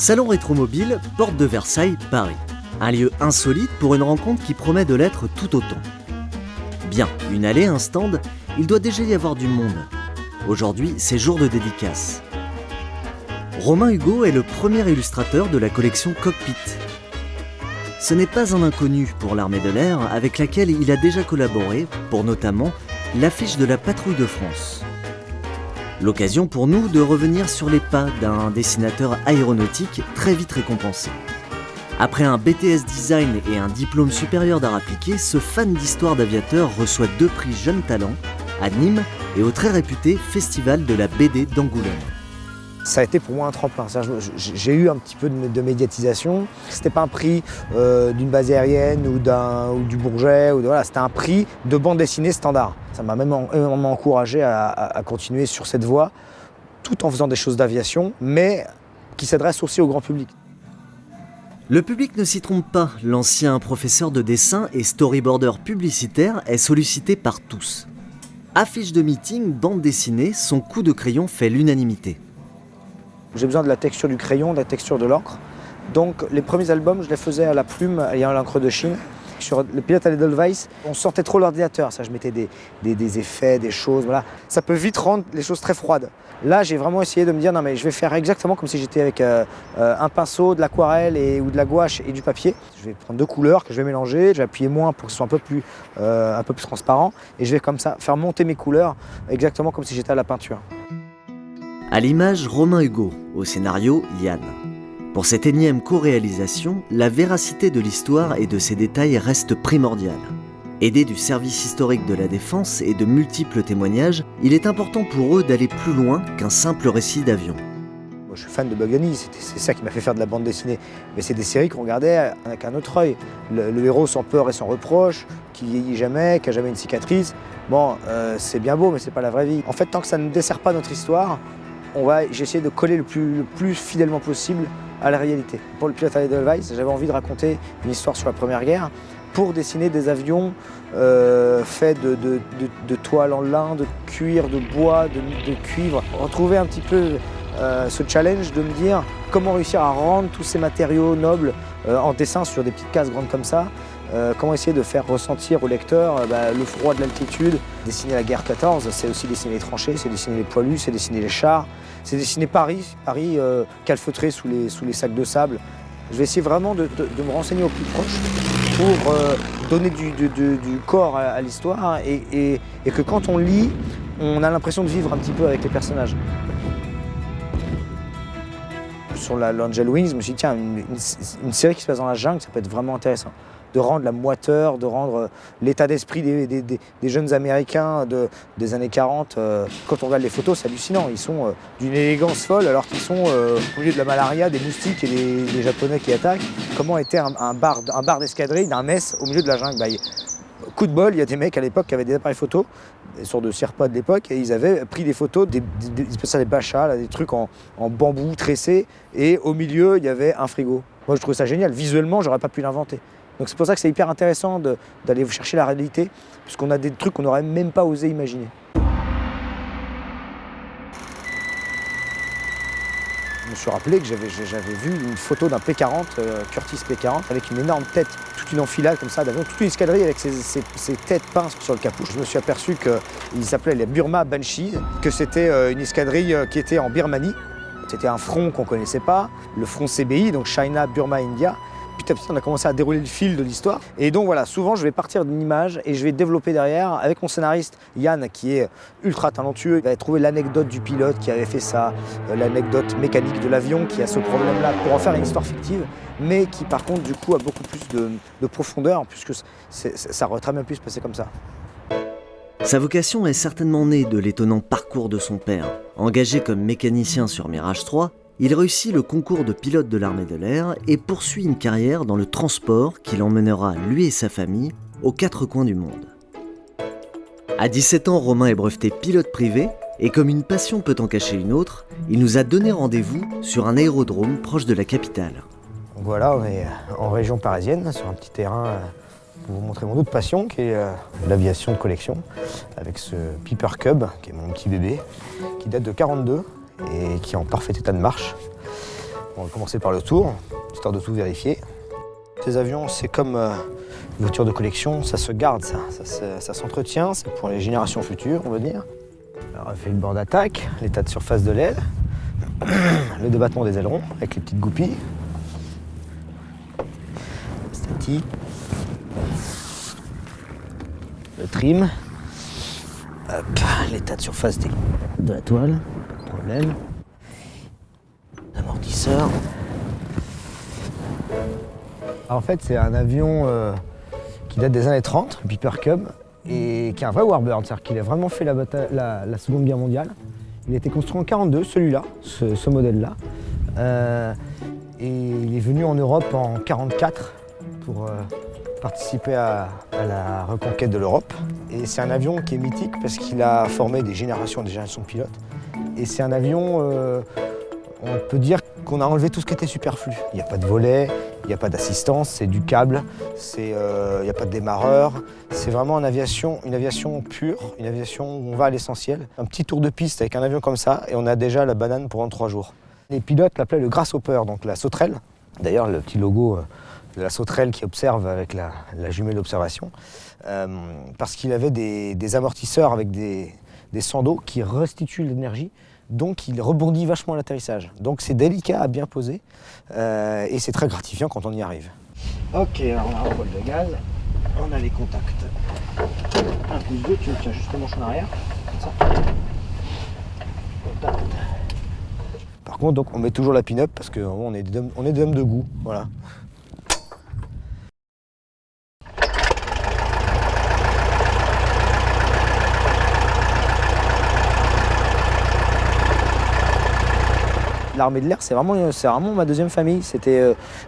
Salon Rétromobile, porte de Versailles, Paris. Un lieu insolite pour une rencontre qui promet de l'être tout autant. Bien, une allée, un stand, il doit déjà y avoir du monde. Aujourd'hui, c'est jour de dédicace. Romain Hugo est le premier illustrateur de la collection Cockpit. Ce n'est pas un inconnu pour l'armée de l'air avec laquelle il a déjà collaboré pour notamment l'affiche de la Patrouille de France. L'occasion pour nous de revenir sur les pas d'un dessinateur aéronautique très vite récompensé. Après un BTS Design et un diplôme supérieur d'art appliqué, ce fan d'histoire d'aviateur reçoit 2 prix Jeunes Talents à Nîmes et au très réputé Festival de la BD d'Angoulême. Ça a été pour moi un tremplin. J'ai eu un petit peu de médiatisation. C'était pas un prix d'une base aérienne ou du Bourget. Voilà, c'était un prix de bande dessinée standard. Ça m'a même encouragé à continuer sur cette voie, tout en faisant des choses d'aviation, mais qui s'adressent aussi au grand public. Le public ne s'y trompe pas. L'ancien professeur de dessin et storyboarder publicitaire est sollicité par tous. Affiches de meeting, bande dessinée, son coup de crayon fait l'unanimité. J'ai besoin de la texture du crayon, de la texture de l'encre. Donc les premiers albums, je les faisais à la plume et à l'encre de Chine. Sur le pilote à l'Edelweiss, on sortait trop l'ordinateur. Ça, je mettais des effets, des choses, voilà. Ça peut vite rendre les choses très froides. Là, j'ai vraiment essayé de me dire, non mais je vais faire exactement comme si j'étais avec un pinceau, de l'aquarelle ou de la gouache et du papier. Je vais prendre 2 couleurs que je vais mélanger, je vais appuyer moins pour que ce soit un peu plus transparent. Et je vais comme ça faire monter mes couleurs exactement comme si j'étais à la peinture. À l'image, Romain Hugo, au scénario, Yann. Pour cette énième co-réalisation, la véracité de l'histoire et de ses détails reste primordiale. Aidé du service historique de la Défense et de multiples témoignages, il est important pour eux d'aller plus loin qu'un simple récit d'avion. Moi, je suis fan de Bugs, c'est ça qui m'a fait faire de la bande dessinée. Mais c'est des séries qu'on regardait avec un autre œil. Le héros sans peur et sans reproche, qui vieillit jamais, qui a jamais une cicatrice. Bon, c'est bien beau, mais c'est pas la vraie vie. En fait, tant que ça ne dessert pas notre histoire, j'ai essayé de coller le plus fidèlement possible à la réalité. Pour le pilote à l'Edelweiss, j'avais envie de raconter une histoire sur la Première Guerre pour dessiner des avions faits de toile en lin, de cuir, de bois, de cuivre. Retrouver un petit peu ce challenge de me dire comment réussir à rendre tous ces matériaux nobles en dessin sur des petites cases grandes comme ça. Comment essayer de faire ressentir au lecteur le froid de l'altitude. Dessiner la guerre 14, c'est aussi dessiner les tranchées, c'est dessiner les poilus, c'est dessiner les chars, c'est dessiner Paris calfeutré sous les sacs de sable. Je vais essayer vraiment de me renseigner au plus proche pour donner du corps à l'histoire et que quand on lit, on a l'impression de vivre un petit peu avec les personnages. Sur l'Angel Wings, je me suis dit, tiens, une série qui se passe dans la jungle, ça peut être vraiment intéressant. De rendre la moiteur, de rendre l'état d'esprit des jeunes Américains des années 40. Quand on regarde les photos, c'est hallucinant. Ils sont d'une élégance folle alors qu'ils sont au milieu de la malaria, des moustiques et des Japonais qui attaquent. Comment était un bar d'escadrille, d'un mess au milieu de la jungle? Coup de bol, il y a des mecs à l'époque qui avaient des appareils photos, des sortes de Sherpa de l'époque, et ils avaient pris des photos, des bachas, là, des trucs en bambou tressé, et au milieu, il y avait un frigo. Moi, je trouvais ça génial. Visuellement, j'aurais pas pu l'inventer. Donc c'est pour ça que c'est hyper intéressant d'aller chercher la réalité, puisqu'on a des trucs qu'on n'aurait même pas osé imaginer. Je me suis rappelé que j'avais vu une photo d'un P-40, Curtiss P-40, avec une énorme tête, toute une enfilade comme ça d'avion, toute une escadrille avec ses têtes pinces sur le capot. Je me suis aperçu qu'ils s'appelaient les Burma Banshees, que c'était une escadrille qui était en Birmanie. C'était un front qu'on ne connaissait pas, le front CBI, donc China, Burma, India. Petit à petit, on a commencé à dérouler le fil de l'histoire. Et donc voilà, souvent je vais partir d'une image et je vais développer derrière avec mon scénariste Yann, qui est ultra talentueux. Il va trouver l'anecdote du pilote qui avait fait ça, l'anecdote mécanique de l'avion qui a ce problème-là, pour en faire une histoire fictive, mais qui par contre du coup a beaucoup plus de profondeur, puisque ça aurait très bien pu se passer comme ça. Sa vocation est certainement née de l'étonnant parcours de son père. Engagé comme mécanicien sur Mirage 3, il réussit le concours de pilote de l'armée de l'air et poursuit une carrière dans le transport qui l'emmènera, lui et sa famille, aux 4 coins du monde. À 17 ans, Romain est breveté pilote privé et comme une passion peut en cacher une autre, il nous a donné rendez-vous sur un aérodrome proche de la capitale. Donc voilà, on est en région parisienne, sur un petit terrain pour vous montrer mon autre passion qui est l'aviation de collection, avec ce Piper Cub, qui est mon petit bébé, qui date de 42 et qui est en parfait état de marche. On va commencer par le tour, histoire de tout vérifier. Ces avions, c'est comme une voiture de collection, ça se garde, ça s'entretient, c'est pour les générations futures, on va dire. Alors, on fait le bord d'attaque, l'état de surface de l'aile, le débattement des ailerons avec les petites goupilles, statique, le trim, l'état de surface de la toile, problème, l'amortisseur. En fait, c'est un avion qui date des années 30, un Piper Cub, et qui est un vrai Warbird, c'est-à-dire qu'il a vraiment fait la Seconde Guerre mondiale. Il a été construit en 1942, celui-là, ce modèle-là. Et il est venu en Europe en 1944 pour participer à la reconquête de l'Europe. Et c'est un avion qui est mythique parce qu'il a formé des générations et des générations de pilotes. Et c'est un avion, on peut dire qu'on a enlevé tout ce qui était superflu. Il n'y a pas de volet, il n'y a pas d'assistance, c'est du câble, il n'y a pas de démarreur. C'est vraiment une aviation pure, une aviation où on va à l'essentiel. Un petit tour de piste avec un avion comme ça et on a déjà la banane pour 3 jours. Les pilotes l'appelaient le grasshopper, donc la sauterelle. D'ailleurs, le petit logo de la sauterelle qui observe avec la jumelle d'observation, parce qu'il avait des amortisseurs avec des sandaux qui restituent l'énergie, donc il rebondit vachement à l'atterrissage. Donc c'est délicat à bien poser et c'est très gratifiant quand on y arrive. Ok, alors on a un bol de gaz, on a les contacts. 1 plus 2, tu tiens juste le manche en arrière, comme ça. Contact. Par contre, donc, on met toujours la pin-up parce qu'on est des hommes de goût, voilà. L'armée de l'air, c'est vraiment ma deuxième famille.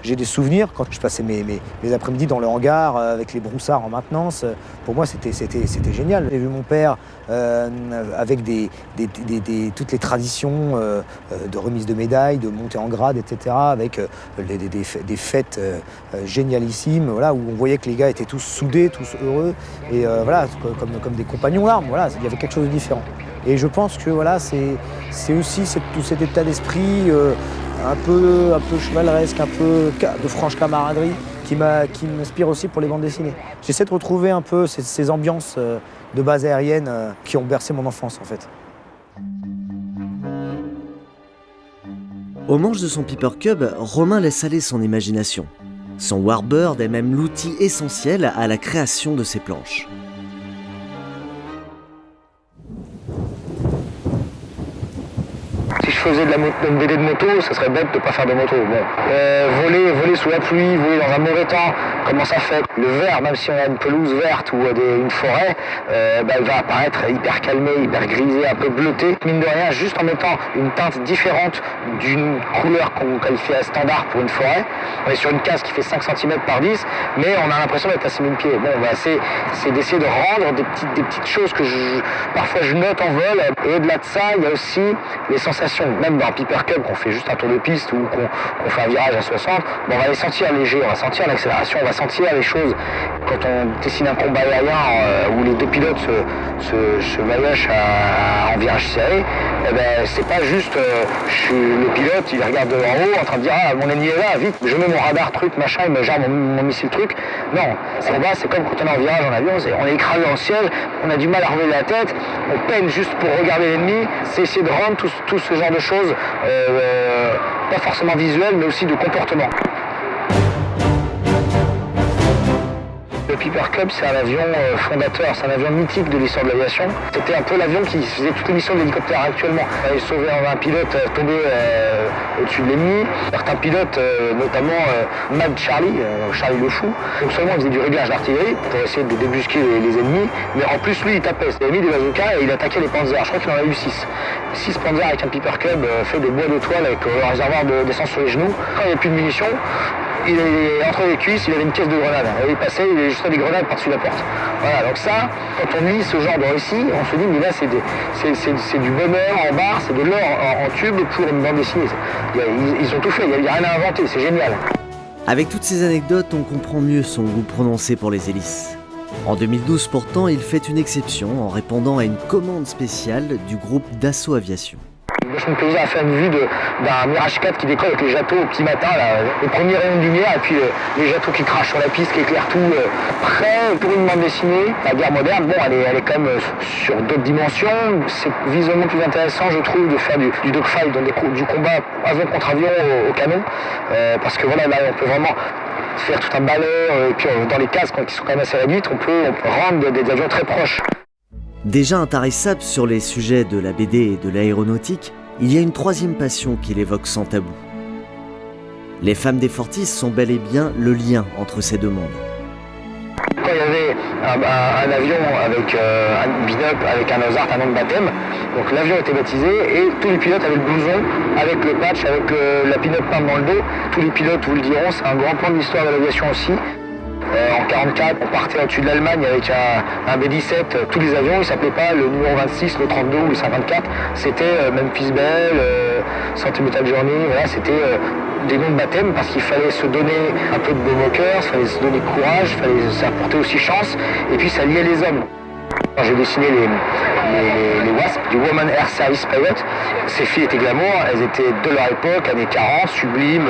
J'ai des souvenirs quand je passais mes après-midi dans le hangar avec les broussards en maintenance. Pour moi, c'était génial. J'ai vu mon père avec toutes les traditions de remise de médailles, de montée en grade, etc., avec des fêtes génialissimes, voilà, où on voyait que les gars étaient tous soudés, tous heureux, et voilà, comme des compagnons d'armes. Voilà, il y avait quelque chose de différent. Et je pense que voilà, c'est aussi tout cet état d'esprit un peu chevaleresque, un peu de franche camaraderie qui m'inspire aussi pour les bandes dessinées. J'essaie de retrouver un peu ces ambiances de base aérienne qui ont bercé mon enfance en fait. Au manche de son Piper Cub, Romain laisse aller son imagination. Son Warbird est même l'outil essentiel à la création de ses planches. Si je faisais de la BD de moto, ça serait bête de ne pas faire de moto. Bon. Voler sous la pluie, voler dans un mauvais temps, comment ça fait? Le vert, même si on a une pelouse verte ou une forêt, elle va apparaître hyper calmée, hyper grisée, un peu bleutée. Mine de rien, juste en mettant une teinte différente d'une couleur qu'on qualifie à standard pour une forêt. On est sur une case qui fait 5 cm par 10, mais on a l'impression d'être à 6000 pieds. Bon, c'est d'essayer de rendre des petites choses que parfois je note en vol. Et au-delà de ça, il y a aussi les sensations. Même dans Piper Cub, qu'on fait juste un tour de piste ou qu'on fait un virage à 60, on va les sentir légers, on va sentir l'accélération, on va sentir les choses. Quand on dessine un combat aérien où les deux pilotes se valochent en virage serré, c'est pas juste le pilote, il regarde en haut en train de dire ah mon ennemi est là, vite, je mets mon radar truc, machin, il me gère mon missile truc. Non, c'est comme quand on est en virage en avion, on est écrasé dans le ciel, on a du mal à relever la tête, on peine juste pour regarder l'ennemi, c'est essayer de rendre tout ce genre de choses, pas forcément visuelles, mais aussi de comportement. Le Piper Cub, c'est un avion fondateur, c'est un avion mythique de l'histoire de l'aviation. C'était un peu l'avion qui faisait toutes les missions de l'hélicoptère actuellement. Il sauvait un pilote tombé au-dessus de l'ennemi. Certains pilotes, notamment Mad Charlie, Charlie le Fou, donc seulement il faisait du réglage d'artillerie pour essayer de débusquer les ennemis, mais en plus lui il tapait. Il a mis des bazookas et il attaquait les Panzers. Je crois qu'il en a eu 6. 6 Panzers avec un Piper Cub fait de bois de toile avec un réservoir d'essence sur les genoux. Quand il n'y avait plus de munitions, il est entre les cuisses, il avait une caisse de grenades. Il passait, il avait juste des grenades par-dessus la porte. Voilà, donc ça, quand on lit ce genre de récit, on se dit, mais là, c'est du bonheur en barre, c'est de l'or en tube pour une bande dessinée. Ils ont tout fait, il n'y a rien à inventer, c'est génial. Avec toutes ces anecdotes, on comprend mieux son goût prononcé pour les hélices. En 2012, pourtant, il fait une exception en répondant à une commande spéciale du groupe Dassault Aviation. Vachement de plaisir à faire une vue d'un Mirage 4 qui décolle avec les jatons au petit matin, là, les premiers rayons de lumière, et puis les jatons qui crachent sur la piste, qui éclairent tout. Après, pour une bande dessinée, la guerre moderne, bon, elle est quand même sur d'autres dimensions. C'est visuellement plus intéressant, je trouve, de faire du dogfight, donc du combat avion contre avion au canon, parce que voilà, là, on peut vraiment faire tout un balai, et puis dans les cases qui sont quand même assez réduites, on peut rendre des avions très proches. Déjà intarissable sur les sujets de la BD et de l'aéronautique, il y a une troisième passion qu'il évoque sans tabou. Les femmes des Fortis sont bel et bien le lien entre ces deux mondes. Quand il y avait un avion avec un binocle, avec un Ozark, un nom de baptême, donc l'avion était baptisé et tous les pilotes avaient le blouson avec le patch, avec la pin-up peinte dans le dos. Tous les pilotes vous le diront, c'est un grand point de l'histoire de l'aviation aussi. En 1944, on partait au-dessus de l'Allemagne avec un B-17. Tous les avions, ils ne s'appelaient pas le numéro 26, le 32 ou le 54. C'était Memphis Belle, Sentimental Journey, voilà, c'était des noms de baptême parce qu'il fallait se donner un peu de baume au cœur, il fallait se donner courage, ça apportait aussi chance, et puis ça liait les hommes. Quand j'ai dessiné les WASP, du Woman Air Service Pilot, ces filles étaient glamour, elles étaient de leur époque, années 40, sublimes,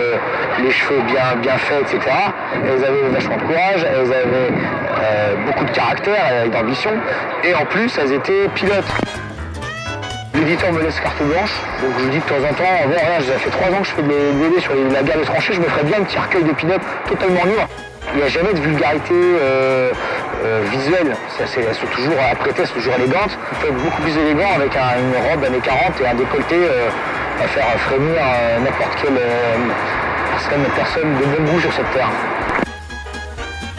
les cheveux bien faits, etc. Elles avaient vachement de courage, elles avaient beaucoup de caractère et d'ambition, et en plus elles étaient pilotes. L'éditeur me laisse carte blanche, donc je dis de temps en temps, voilà, ça fait 3 ans que je fais des BD sur la guerre des tranchées, je me ferais bien un petit recueil de pin-up totalement lourd. Il n'y a jamais de vulgarité visuelle, elles sont toujours apprêtées, elles sont toujours élégantes. On peut être beaucoup plus élégant avec une robe années 40 et un décolleté à faire frémir n'importe quelle personne de bon goût sur cette terre.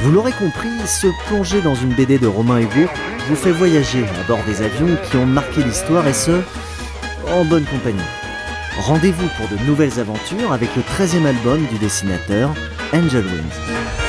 Vous l'aurez compris, se plonger dans une BD de Romain Hugo vous fait voyager à bord des avions qui ont marqué l'histoire et ce, en bonne compagnie. Rendez-vous pour de nouvelles aventures avec le 13e album du dessinateur Angel Wings.